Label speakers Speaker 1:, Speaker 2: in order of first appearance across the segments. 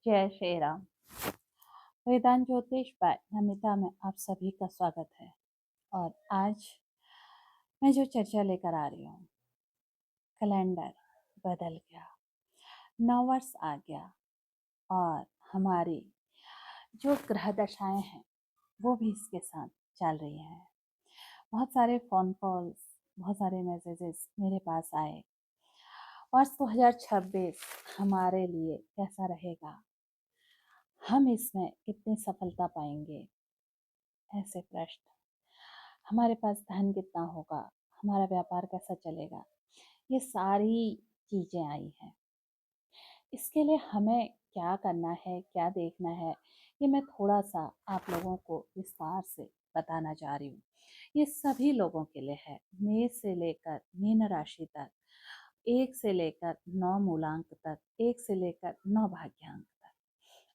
Speaker 1: जय श्री राम। वेदांत ज्योतिष बाय नमिता में आप सभी का स्वागत है। और आज मैं जो चर्चा लेकर आ रही हूँ, कैलेंडर बदल गया, नव वर्ष आ गया और हमारी जो ग्रह दशाएं हैं वो भी इसके साथ चल रही हैं। बहुत सारे फोन कॉल्स, बहुत सारे मैसेजेस मेरे पास आए। वर्ष 2026 हमारे लिए कैसा रहेगा, हम इसमें कितनी सफलता पाएंगे, ऐसे प्रश्न। हमारे पास धन कितना होगा, हमारा व्यापार कैसा चलेगा, ये सारी चीजें आई हैं। इसके लिए हमें क्या करना है, क्या देखना है, ये मैं थोड़ा सा आप लोगों को विस्तार से बताना चाह रही हूँ। ये सभी लोगों के लिए है, मेष से लेकर मीन राशि तक, 1 से लेकर 9 मूलांक तक, 1 से लेकर 9 भाग्यांक तक।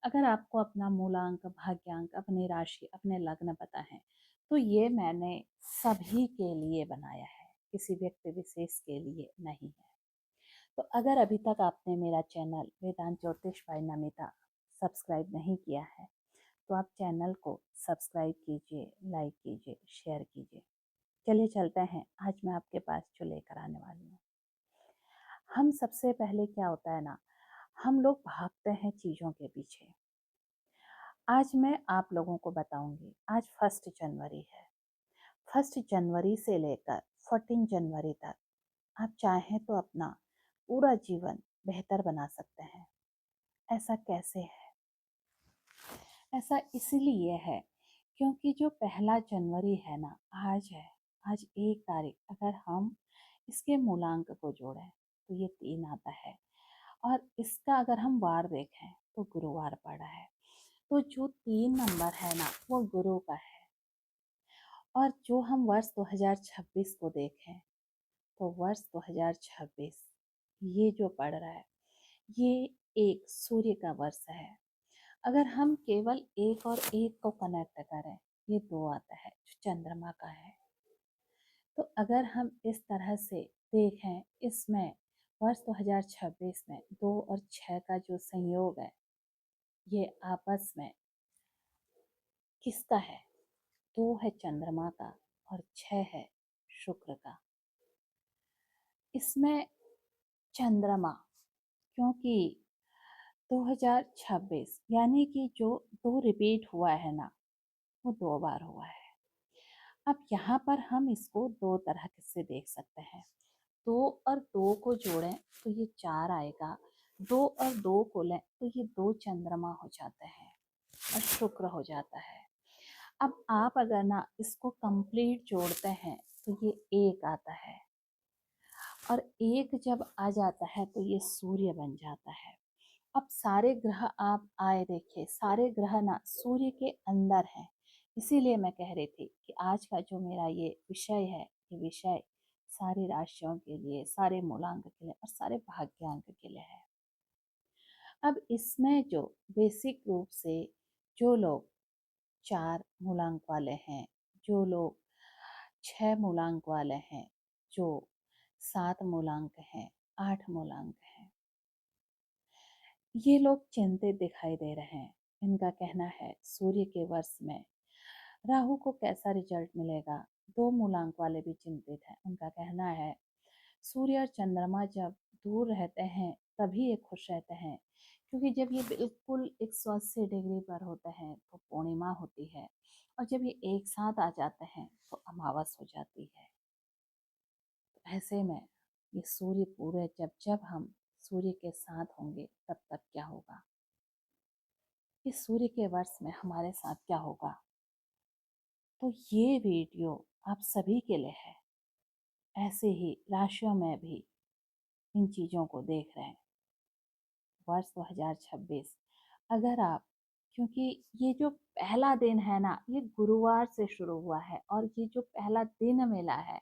Speaker 1: अगर आपको अपना मूलांक, भाग्यांक, अपनी राशि, अपने लग्न पता है तो ये मैंने सभी के लिए बनाया है, किसी व्यक्ति विशेष के लिए नहीं है। तो अगर अभी तक आपने मेरा चैनल वेदांत ज्योतिष बाय नमिता सब्सक्राइब नहीं किया है तो आप चैनल को सब्सक्राइब कीजिए, लाइक कीजिए, शेयर कीजिए। चलिए चलते हैं, आज मैं आपके पास जो लेकर आने वाली हूँ। हम सबसे पहले क्या होता है ना, हम लोग भागते हैं चीज़ों के पीछे। आज मैं आप लोगों को बताऊंगी, आज 1 जनवरी है। 1 जनवरी से लेकर 14 जनवरी तक आप चाहें तो अपना पूरा जीवन बेहतर बना सकते हैं। ऐसा कैसे है? ऐसा इसलिए है क्योंकि जो 1 जनवरी है ना, आज है, आज 1 तारीख, अगर हम इसके मूलांक को जोड़ें तो ये 3 आता है। और इसका अगर हम वार देखें तो गुरुवार पड़ा है। तो जो 3 नंबर है ना, वो गुरु का है। और जो हम वर्ष 2026 को देखें तो वर्ष 2026 ये जो पड़ रहा है, ये एक सूर्य का वर्ष है। अगर हम केवल एक और एक को कनेक्ट करें, ये 2 आता है जो चंद्रमा का है। तो अगर हम इस तरह से देखें, इसमें वर्ष 2026 में 2 और 6 का जो संयोग है, ये आपस में किसका है? 2 है चंद्रमा का और 6 है शुक्र का। इसमें चंद्रमा, क्योंकि 2026 यानी कि जो 2 रिपीट हुआ है ना, वो 2 बार हुआ है। अब यहाँ पर हम इसको 2 तरह से देख सकते हैं। 2 और 2 को जोड़ें तो ये 4 आएगा, 2 और 2 को लें तो ये 2 चंद्रमा हो जाते हैं और शुक्र हो जाता है। अब आप अगर ना इसको कंप्लीट जोड़ते हैं तो ये 1 आता है, और 1 जब आ जाता है तो ये सूर्य बन जाता है। अब सारे ग्रह आप आए देखिए, सारे ग्रह ना सूर्य के अंदर हैं। इसीलिए मैं कह रही थी कि आज का जो मेरा ये विषय है, ये विषय सारी राशियों के लिए, सारे मूलांक के लिए और सारे भाग्यांक के लिए है। अब इसमें जो बेसिक रूप से जो लोग 4 मूलांक वाले हैं, जो लोग 6 मूलांक वाले हैं, जो 7 मूलांक हैं, 8 मूलांक हैं, ये लोग चिंतित दिखाई दे रहे हैं। इनका कहना है सूर्य के वर्ष में राहु को कैसा रिजल्ट मिलेगा। 2 मूलांक वाले भी चिंतित हैं। उनका कहना है सूर्य और चंद्रमा जब दूर रहते हैं तभी ये खुश रहते हैं, क्योंकि जब ये बिल्कुल 180 डिग्री पर होते हैं तो पूर्णिमा होती है, और जब ये एक साथ आ जाते हैं तो अमावस हो जाती है। तो ऐसे में ये सूर्य पूरे, जब जब हम सूर्य के साथ होंगे तब तब क्या होगा, इस सूर्य के वर्ष में हमारे साथ क्या होगा। तो ये वीडियो आप सभी के लिए है। ऐसे ही राशियों में भी इन चीज़ों को देख रहे हैं। वर्ष 2026 अगर आप, क्योंकि ये जो पहला दिन है ना, ये गुरुवार से शुरू हुआ है, और ये जो पहला दिन मिला है,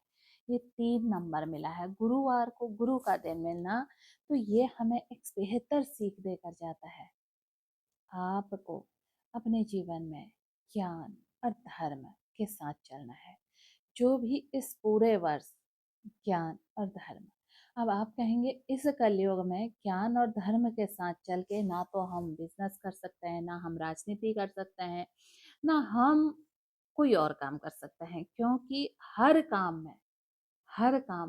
Speaker 1: ये 3 नंबर मिला है। गुरुवार को गुरु का दिन मिलना, तो ये हमें एक बेहतर सीख देकर जाता है। आपको अपने जीवन में ज्ञान और धर्म के साथ चलना है। जो भी इस पूरे वर्ष ज्ञान और धर्म, अब आप कहेंगे इस कलयुग में ज्ञान और धर्म के साथ चल के ना तो हम बिजनेस कर सकते हैं, ना हम राजनीति कर सकते हैं, ना हम कोई और काम कर सकते हैं, क्योंकि हर काम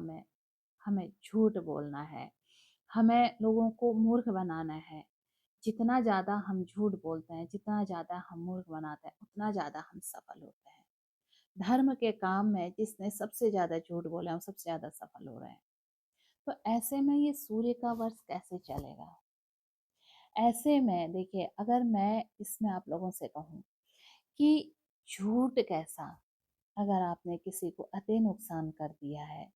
Speaker 1: में हमें झूठ बोलना है, हमें लोगों को मूर्ख बनाना है। जितना ज़्यादा हम झूठ बोलते हैं, जितना ज़्यादा हम मूर्ख बनाते हैं, उतना ज़्यादा हम सफल होते हैं। धर्म के काम में जिसने सबसे ज़्यादा झूठ बोला है, वो सबसे ज़्यादा सफल हो रहे हैं। तो ऐसे में ये सूर्य का वर्ष कैसे चलेगा? ऐसे में देखिए, अगर मैं इसमें आप लोगों से कहूँ कि झूठ कैसा, अगर आपने किसी को अति नुकसान कर दिया है,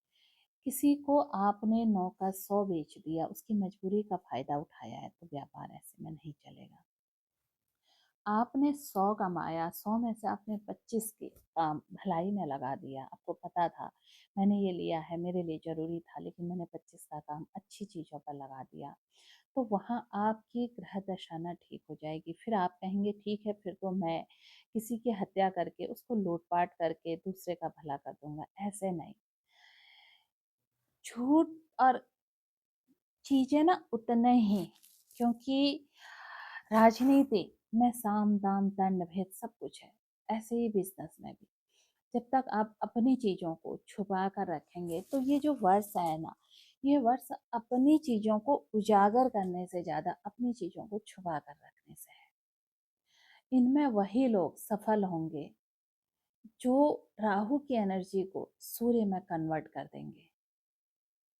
Speaker 1: किसी को आपने 9 का 100 बेच दिया, उसकी मजबूरी का फायदा उठाया है, तो व्यापार ऐसे में नहीं चलेगा। आपने 100 कमाया, 100 में से आपने 25 की काम भलाई में लगा दिया, आपको पता था मैंने ये लिया है, मेरे लिए ज़रूरी था, लेकिन मैंने 25 का काम अच्छी चीज़ों पर लगा दिया, तो वहाँ आपकी ग्रह दशा ना ठीक हो जाएगी। फिर आप कहेंगे ठीक है, फिर तो मैं किसी की हत्या करके, उसको लूट-पाट करके दूसरे का भला कर दूँगा। ऐसे नहीं, झूठ और चीज़ें ना उतने ही, क्योंकि राजनीति में साम, दाम, दंड, भेद सब कुछ है। ऐसे ही बिज़नेस में भी। जब तक आप अपनी चीज़ों को छुपा कर रखेंगे, तो ये जो वर्ष है ना, ये वर्ष अपनी चीज़ों को उजागर करने से ज़्यादा अपनी चीज़ों को छुपा कर रखने से है। इनमें वही लोग सफल होंगे जो राहु की एनर्जी को सूर्य में कन्वर्ट कर देंगे,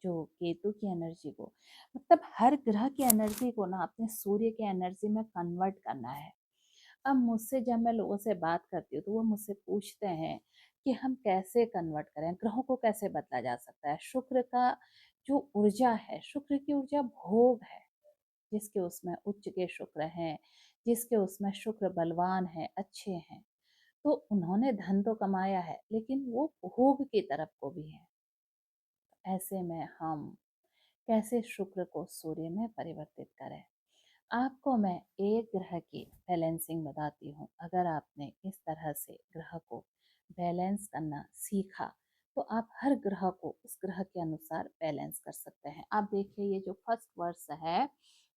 Speaker 1: जो केतु की एनर्जी को, मतलब हर ग्रह की एनर्जी को ना अपने सूर्य की एनर्जी में कन्वर्ट करना है। अब मुझसे जब मैं लोगों से बात करती हूँ, तो वो मुझसे पूछते हैं कि हम कैसे कन्वर्ट करें, ग्रहों को कैसे बदला जा सकता है। शुक्र का जो ऊर्जा है, शुक्र की ऊर्जा भोग है। जिसके उसमें उच्च के शुक्र हैं, जिसके उसमें शुक्र बलवान है, अच्छे हैं, तो उन्होंने धन तो कमाया है, लेकिन वो भोग की तरफ को भी है। ऐसे में हम कैसे शुक्र को सूर्य में परिवर्तित करें? आपको मैं एक ग्रह की बैलेंसिंग बताती हूँ। अगर आपने इस तरह से ग्रह को बैलेंस करना सीखा, तो आप हर ग्रह को उस ग्रह के अनुसार बैलेंस कर सकते हैं। आप देखिए, ये जो फर्स्ट वर्ष है,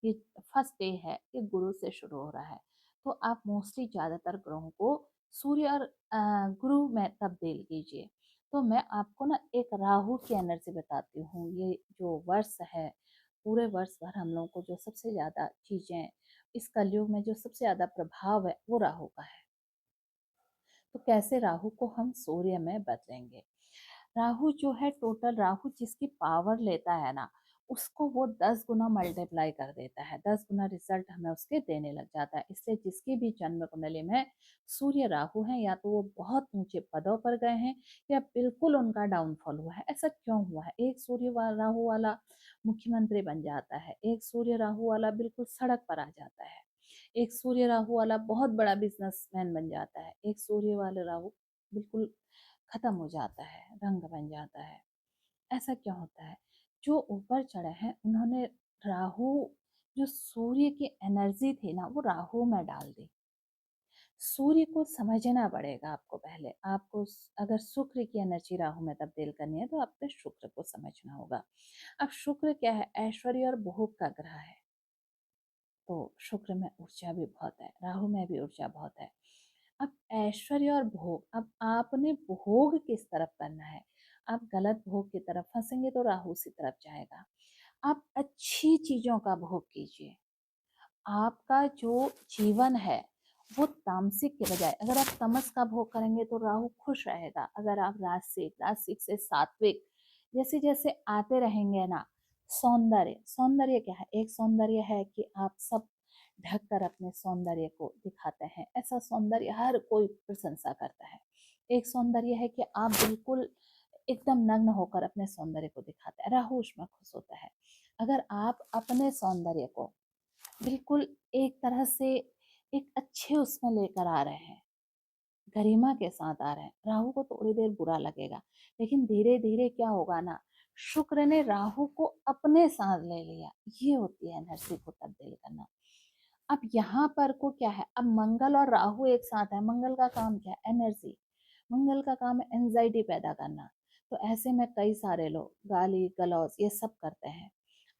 Speaker 1: ये फर्स्ट डे है, ये गुरु से शुरू हो रहा है। तो आप मोस्टली ज़्यादातर ग्रहों को सूर्य और गुरु में तब्दील कीजिए। तो मैं आपको ना एक राहु की एनर्जी बताती हूँ। ये जो वर्ष है, पूरे वर्ष भर हम लोगों को जो सबसे ज़्यादा चीज़ें, इस कलयुग में जो सबसे ज़्यादा प्रभाव है, वो राहु का है। तो कैसे राहु को हम सूर्य में बदलेंगे? राहु जो है, टोटल राहु जिसकी पावर लेता है ना, उसको वो 10 गुना मल्टीप्लाई कर देता है, 10 गुना रिजल्ट हमें उसके देने लग जाता है। इसलिए जिसकी भी जन्म कुंडली में सूर्य राहु है, या तो वो बहुत ऊंचे पदों पर गए हैं, या बिल्कुल उनका डाउनफॉल हुआ है। ऐसा क्यों हुआ है? एक सूर्य राहु वाला मुख्यमंत्री बन जाता है, एक सूर्य राहु वाला बिल्कुल सड़क पर आ जाता है, एक सूर्य राहु वाला बहुत बड़ा बिजनेसमैन बन जाता है, एक सूर्य वाले राहु बिल्कुल खत्म हो जाता है, रंग बन जाता है। ऐसा क्यों होता है? जो ऊपर चढ़े हैं, उन्होंने राहु, जो सूर्य की एनर्जी थी ना, वो राहु में डाल दी। सूर्य को समझना पड़ेगा आपको पहले। आपको अगर शुक्र की एनर्जी राहु में तब्दील करनी है, तो आपको शुक्र को समझना होगा। अब शुक्र क्या है? ऐश्वर्य और भोग का ग्रह है। तो शुक्र में ऊर्जा भी बहुत है, राहु में भी ऊर्जा बहुत है। अब ऐश्वर्य और भोग, अब आपने भोग किस तरफ करना है? आप गलत भोग की तरफ फंसेंगे तो राहु उसी तरफ जाएगा। आप अच्छी चीजों का भोग कीजिए। आपका जो जीवन है, वो तामसिक के बजाय अगर आप तमस का भोग करेंगे, तो राहु खुश रहेगा। अगर आप राजसिक, राजसिक से सात्विक, जैसे जैसे आते रहेंगे ना, सौंदर्य, सौंदर्य क्या है? एक सौंदर्य है कि आप सब ढक कर अपने सौंदर्य को दिखाते हैं, ऐसा सौंदर्य हर कोई प्रशंसा करता है। एक सौंदर्य है कि आप बिल्कुल एकदम नग्न होकर अपने सौंदर्य को दिखाते हैं, राहु उसमें खुश होता है। अगर आप अपने सौंदर्य को बिल्कुल एक तरह से एक अच्छे उसमें लेकर आ रहे हैं, गरिमा के साथ आ रहे हैं, राहु को थोड़ी देर बुरा लगेगा, लेकिन धीरे धीरे क्या होगा ना, शुक्र ने राहु को अपने साथ ले लिया। ये होती है एनर्जी को तब्दील करना। अब यहाँ पर को क्या है? अब मंगल और राहु एक साथ है। मंगल का काम क्या है? एनर्जी। मंगल का काम है एंजाइटी पैदा करना। तो ऐसे में कई सारे लोग गाली गलौज ये सब करते हैं।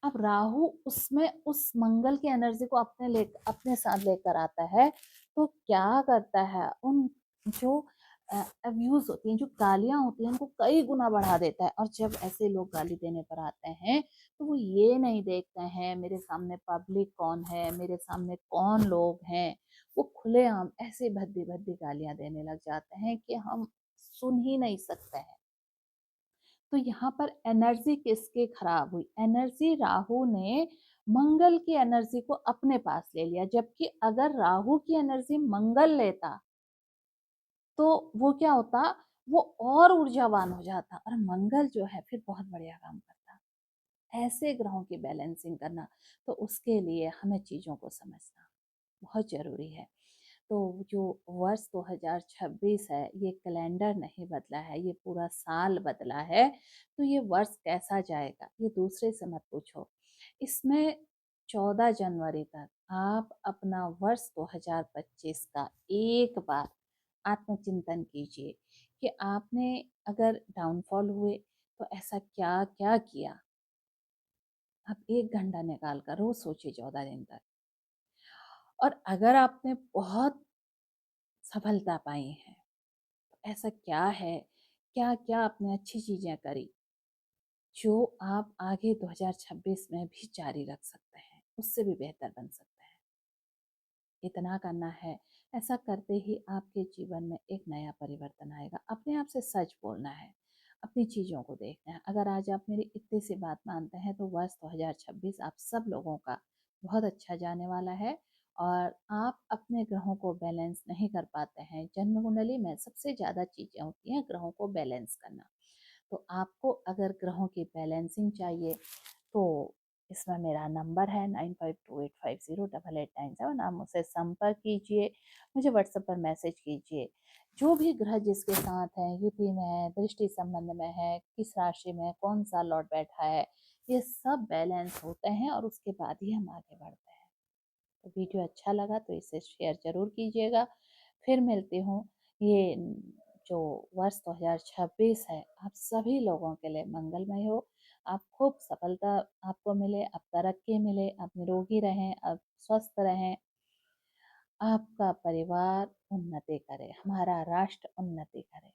Speaker 1: अब राहु उसमें उस मंगल की एनर्जी को अपने साथ लेकर आता है, तो क्या करता है, उन जो अब्यूज होती हैं, जो गालियां होती हैं, उनको कई गुना बढ़ा देता है। और जब ऐसे लोग गाली देने पर आते हैं तो वो ये नहीं देखते हैं मेरे सामने पब्लिक कौन है, मेरे सामने कौन लोग हैं, वो खुलेआम ऐसे भद्दी भद्दी गालियां देने लग जाते हैं कि हम सुन ही नहीं सकते हैं। तो यहाँ पर एनर्जी किसकी खराब हुई? एनर्जी राहु ने मंगल की एनर्जी को अपने पास ले लिया, जबकि अगर राहु की एनर्जी मंगल लेता तो वो क्या होता, वो और ऊर्जावान हो जाता, और मंगल जो है फिर बहुत बढ़िया काम करता। ऐसे ग्रहों की बैलेंसिंग करना, तो उसके लिए हमें चीजों को समझना बहुत जरूरी है। तो जो वर्ष 2026 है, ये कैलेंडर नहीं बदला है, ये पूरा साल बदला है। तो ये वर्ष कैसा जाएगा ये दूसरे से मत पूछो। इसमें 14 जनवरी तक आप अपना वर्ष 2025 का एक बार आत्मचिंतन कीजिए कि आपने अगर डाउनफॉल हुए तो ऐसा क्या क्या किया। आप 1 घंटा निकाल कर रोज सोचिए 14 दिन तक। और अगर आपने बहुत सफलता पाई है, ऐसा क्या है, क्या क्या आपने अच्छी चीजें करी जो आप आगे 2026 में भी जारी रख सकते हैं, उससे भी बेहतर बन सकते हैं। इतना करना है। ऐसा करते ही आपके जीवन में एक नया परिवर्तन आएगा। अपने आप से सच बोलना है, अपनी चीज़ों को देखना है। अगर आज आप मेरी इतनी सी बात मानते हैं तो वर्ष 2026 आप सब लोगों का बहुत अच्छा जाने वाला है। और आप अपने ग्रहों को बैलेंस नहीं कर पाते हैं, जन्म कुंडली में सबसे ज़्यादा चीज़ें होती हैं ग्रहों को बैलेंस करना। तो आपको अगर ग्रहों की बैलेंसिंग चाहिए तो इसमें मेरा नंबर है 9528508897। आप मुझसे संपर्क कीजिए, मुझे व्हाट्सएप पर मैसेज कीजिए। जो भी ग्रह जिसके साथ है, युति में है, दृष्टि संबंध में है, किस राशि में कौन सा लॉर्ड बैठा है, ये सब बैलेंस होते हैं और उसके बाद ही हम आगे बढ़ते हैं। तो वीडियो अच्छा लगा तो इसे शेयर जरूर कीजिएगा। फिर मिलती हूँ। ये जो वर्ष 2026 है आप सभी लोगों के लिए मंगलमय हो। आप खूब सफलता आपको मिले, आप तरक्की मिले, आप निरोगी रहें, आप स्वस्थ रहें, आपका परिवार उन्नति करे, हमारा राष्ट्र उन्नति करे।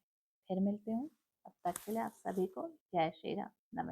Speaker 1: फिर मिलते हूँ। तब तक के लिए आप सभी को जय श्री राम। नमस्कार।